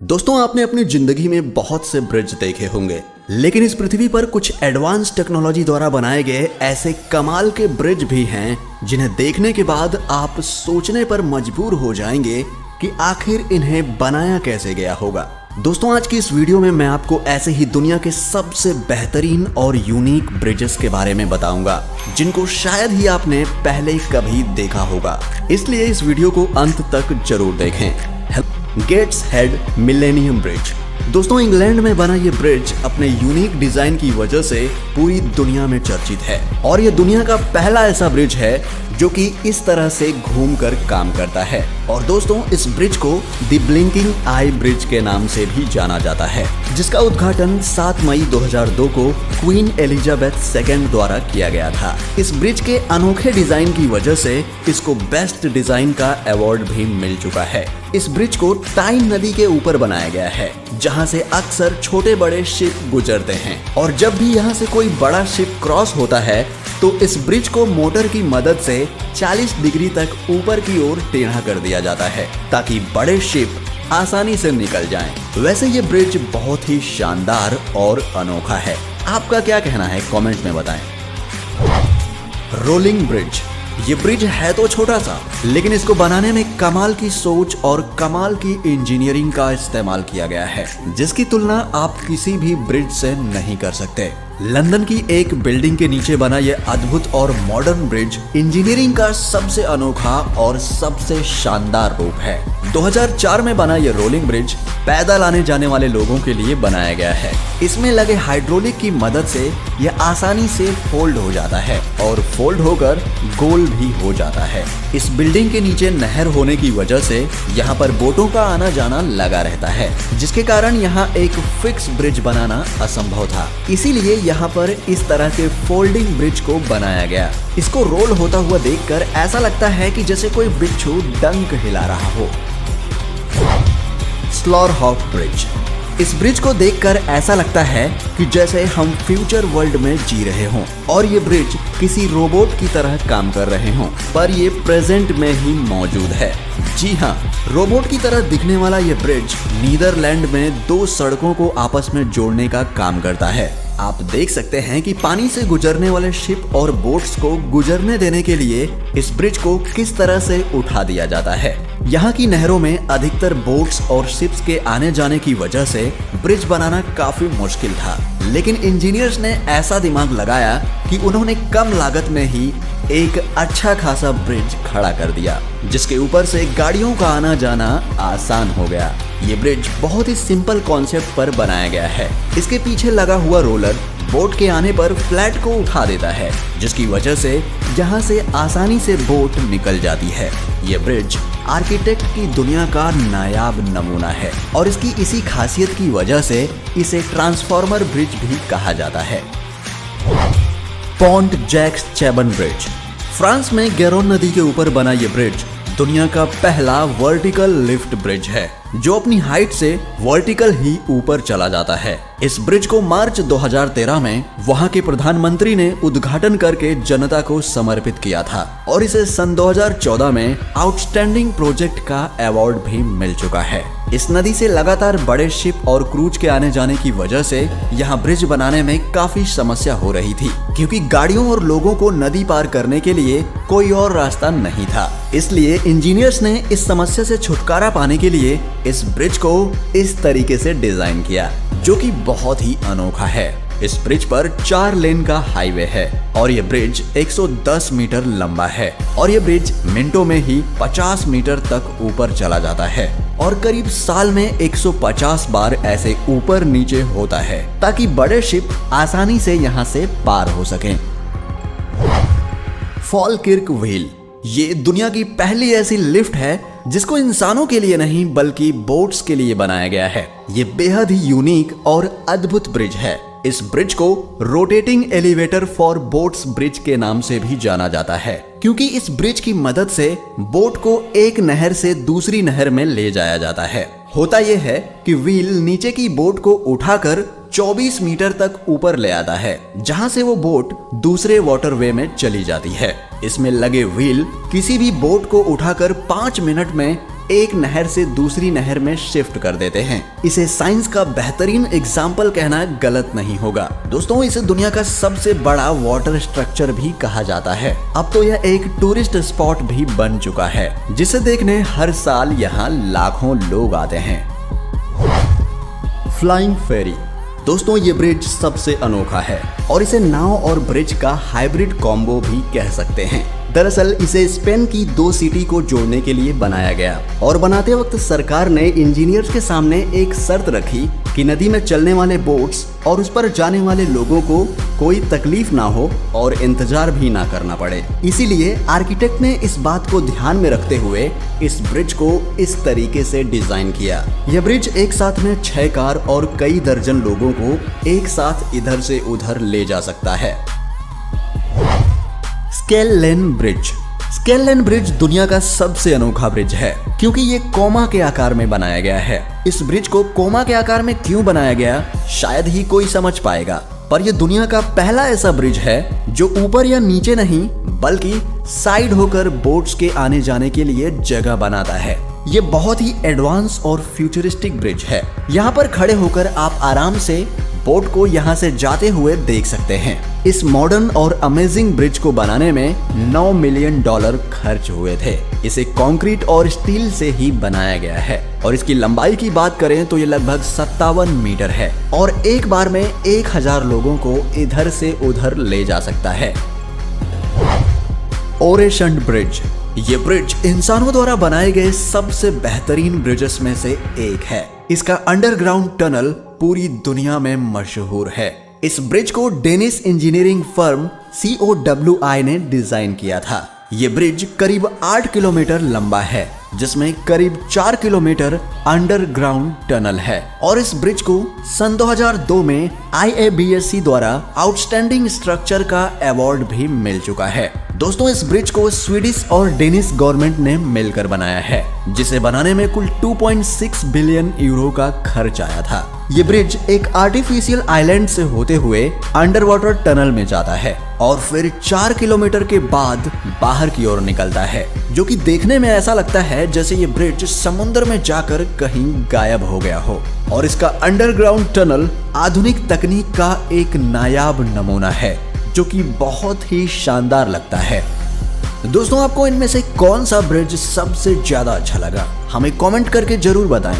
दोस्तों, आपने अपनी जिंदगी में बहुत से ब्रिज देखे होंगे, लेकिन इस पृथ्वी पर कुछ एडवांस टेक्नोलॉजी द्वारा बनाए गए ऐसे कमाल के ब्रिज भी हैं जिन्हें देखने के बाद आप सोचने पर मजबूर हो जाएंगे कि आखिर इन्हें बनाया कैसे गया होगा। दोस्तों, आज की इस वीडियो में मैं आपको ऐसे ही दुनिया के सबसे बेहतरीन और यूनिक ब्रिजेस के बारे में बताऊंगा जिनको शायद ही आपने पहले कभी देखा होगा, इसलिए इस वीडियो को अंत तक जरूर देखें। Gateshead Millennium Bridge. दोस्तों, इंग्लैंड में बना ये ब्रिज अपने यूनिक डिजाइन की वजह से पूरी दुनिया में चर्चित है और ये दुनिया का पहला ऐसा ब्रिज है जो कि इस तरह से घूमकर काम करता है। और दोस्तों, इस ब्रिज को द ब्लिंकिंग आई ब्रिज के नाम से भी जाना जाता है, जिसका उद्घाटन 7 मई 2002 को क्वीन एलिजाबेथ II द्वारा किया गया था। इस ब्रिज के अनोखे डिजाइन की वजह से इसको बेस्ट डिजाइन का अवार्ड भी मिल चुका है। इस ब्रिज को टाइन नदी के ऊपर बनाया गया है, जहां से अक्सर छोटे बड़े शिप गुजरते हैं और जब भी यहां से कोई बड़ा शिप क्रॉस होता है तो इस ब्रिज को मोटर की मदद से 40 डिग्री तक ऊपर की ओर टेढ़ा कर दिया जाता है ताकि बड़े शिप आसानी से निकल जाएं। वैसे ये ब्रिज बहुत ही शानदार और अनोखा है। आपका क्या कहना है कमेंट में बताएं। Rolling bridge. ये ब्रिज है तो छोटा सा, लेकिन इसको बनाने में कमाल की सोच और कमाल की इंजीनियरिंग का इस्तेमाल किया गया है, जिसकी तुलना आप किसी भी ब्रिज से नहीं कर सकते। लंदन की एक बिल्डिंग के नीचे बना यह अद्भुत और मॉडर्न ब्रिज इंजीनियरिंग का सबसे अनोखा और सबसे शानदार रूप है। 2004 में बना यह रोलिंग ब्रिज पैदल आने जाने वाले लोगों के लिए बनाया गया है। इसमें लगे हाइड्रोलिक की मदद से यह आसानी से फोल्ड हो जाता है और फोल्ड होकर गोल भी हो जाता है। इस बिल्डिंग के नीचे नहर होने की वजह से यहाँ पर बोटों का आना जाना लगा रहता है, जिसके कारण यहाँ एक फिक्स ब्रिज बनाना असंभव था। इसीलिए यहाँ पर इस तरह के फोल्डिंग ब्रिज को बनाया गया। इसको रोल होता हुआ देखकर ऐसा लगता है कि जैसे कोई बिच्छू डंक हिला रहा हो। स्लॉरहॉक ब्रिज। इस ब्रिज को देखकर ऐसा लगता है कि जैसे हम फ्यूचर वर्ल्ड में जी रहे हों और ये ब्रिज किसी रोबोट की तरह काम कर रहे हों, पर ये प्रेजेंट में ही मौजूद है। जी हाँ, रोबोट की तरह दिखने वाला ये ब्रिज नीदरलैंड में 2 सड़कों को आपस में जोड़ने का काम करता है। आप देख सकते हैं कि पानी से गुजरने वाले शिप और बोट्स को गुजरने देने के लिए इस ब्रिज को किस तरह से उठा दिया जाता है। यहाँ की नहरों में अधिकतर बोट्स और शिप्स के आने जाने की वजह से ब्रिज बनाना काफी मुश्किल था, लेकिन इंजीनियर्स ने ऐसा दिमाग लगाया कि उन्होंने कम लागत में ही एक अच्छा खासा ब्रिज खड़ा कर दिया, जिसके ऊपर से गाड़ियों का आना जाना आसान हो गया। ये ब्रिज बहुत ही सिंपल कॉन्सेप्ट पर बनाया गया है। इसके पीछे लगा हुआ रोलर बोट के आने पर फ्लैट को उठा देता है, जिसकी वजह से यहाँ से आसानी से बोट निकल जाती है। ये ब्रिज आर्किटेक्ट की दुनिया का नायाब नमूना है और इसकी इसी खासियत की वजह से इसे ट्रांसफॉर्मर ब्रिज भी कहा जाता है। Pont Jacques Chaban bridge. France में गैरोन नदी के ऊपर बना ये ब्रिज दुनिया का पहला वर्टिकल लिफ्ट ब्रिज है, जो अपनी हाइट से वर्टिकल ही ऊपर चला जाता है। इस ब्रिज को मार्च 2013 में वहां के प्रधानमंत्री ने उद्घाटन करके जनता को समर्पित किया था और इसे सन 2014 में आउटस्टैंडिंग प्रोजेक्ट का अवार्ड भी मिल चुका है। इस नदी से लगातार बड़े शिप और क्रूज के आने जाने की वजह से यहाँ ब्रिज बनाने में काफी समस्या हो रही थी, क्योंकि गाड़ियों और लोगों को नदी पार करने के लिए कोई और रास्ता नहीं था। इसलिए इंजीनियर्स ने इस समस्या से छुटकारा पाने के लिए इस ब्रिज को इस तरीके से डिजाइन किया, जो कि बहुत ही अनोखा है। इस ब्रिज पर 4 लेन का हाईवे है और ये ब्रिज 110 मीटर लंबा है और ये ब्रिज मिनटों में ही 50 मीटर तक ऊपर चला जाता है और करीब साल में 150 बार ऐसे ऊपर नीचे होता है ताकि बड़े शिप आसानी से यहाँ से पार हो सकें। फॉलकिर्क व्हील। ये दुनिया की पहली ऐसी लिफ्ट है जिसको इंसानों के लिए नहीं बल्कि बोट्स के लिए बनाया गया है। ये बेहद ही यूनिक और अद्भुत ब्रिज है। इस ब्रिज को rotating elevator for boats bridge के नाम से भी जाना जाता है, क्योंकि इस ब्रिज की मदद से बोट को एक नहर से दूसरी नहर में ले जाया जाता है। होता यह है कि व्हील नीचे की बोट को उठाकर 24 मीटर तक ऊपर ले आता है, जहां से वो बोट दूसरे वाटरवे में चली जाती है। इसमें लगे व्हील किसी भी बोट को उठाकर 5 मिनट में एक नहर से दूसरी नहर में शिफ्ट कर देते हैं। इसे साइंस का बेहतरीन एग्जाम्पल कहना गलत नहीं होगा। दोस्तों, इसे दुनिया का सबसे बड़ा वाटर स्ट्रक्चर भी कहा जाता है। अब तो यह एक टूरिस्ट स्पॉट भी बन चुका है, जिसे देखने हर साल यहाँ लाखों लोग आते हैं। फ्लाइंग फेरी। दोस्तों, ये ब्रिज सबसे अनोखा है और इसे नाव और ब्रिज का हाइब्रिड कॉम्बो भी कह सकते हैं। दरअसल इसे स्पेन की 2 सिटी को जोड़ने के लिए बनाया गया और बनाते वक्त सरकार ने इंजीनियर्स के सामने एक शर्त रखी कि नदी में चलने वाले बोट्स और उस पर जाने वाले लोगों को कोई तकलीफ ना हो और इंतजार भी ना करना पड़े। इसीलिए आर्किटेक्ट ने इस बात को ध्यान में रखते हुए इस ब्रिज को इस तरीके से डिजाइन किया। यह ब्रिज एक साथ में 6 कार और कई दर्जन लोगों को एक साथ इधर से उधर ले जा सकता है। स्केललेन ब्रिज। स्केललेन ब्रिज दुनिया का सबसे अनोखा ब्रिज है क्योंकि ये कोमा के आकार में बनाया गया है। इस ब्रिज को कोमा के आकार में क्यों बनाया गया शायद ही कोई समझ पाएगा, पर यह दुनिया का पहला ऐसा ब्रिज है जो ऊपर या नीचे नहीं बल्कि साइड होकर बोट्स के आने जाने के लिए जगह बनाता है। ये बहुत ही एडवांस और फ्यूचरिस्टिक ब्रिज है। यहाँ पर खड़े होकर आप आराम से बोट को यहाँ से जाते हुए देख सकते हैं। इस मॉडर्न और अमेजिंग ब्रिज को बनाने में $9 मिलियन खर्च हुए थे। इसे कंक्रीट और स्टील से ही बनाया गया है और इसकी लंबाई की बात करें तो ये लगभग 57 मीटर है और एक बार में 1000 लोगों को इधर से उधर ले जा सकता है। ओरेशंड ब्रिज। ये ब्रिज इंसानों द्वारा बनाए गए सबसे बेहतरीन ब्रिजेस में से एक है। इसका अंडरग्राउंड टनल पूरी दुनिया में मशहूर है। इस ब्रिज को डेनिश इंजीनियरिंग फर्म COWI ने डिजाइन किया था। ये ब्रिज करीब 8 किलोमीटर लंबा है, जिसमें करीब 4 किलोमीटर अंडरग्राउंड टनल है और इस ब्रिज को सन 2002 में IABSC द्वारा आउटस्टैंडिंग स्ट्रक्चर का अवार्ड भी मिल चुका है। दोस्तों, इस ब्रिज को स्वीडिश और डेनिश गवर्नमेंट ने मिलकर बनाया है, जिसे बनाने में कुल 2.6 बिलियन यूरो का खर्च आया था। ये ब्रिज एक आर्टिफिशियल आइलैंड से होते हुए अंडर वाटर टनल में जाता है और फिर 4 किलोमीटर के बाद बाहर की ओर निकलता है, जो कि देखने में ऐसा लगता है जैसे ये ब्रिज समुद्र में जाकर कहीं गायब हो गया हो। और इसका अंडरग्राउंड टनल आधुनिक तकनीक का एक नायाब नमूना है, जो कि बहुत ही शानदार लगता है। दोस्तों, आपको इनमें से कौन सा ब्रिज सबसे ज्यादा अच्छा लगा, हमें कमेंट करके जरूर बताएं।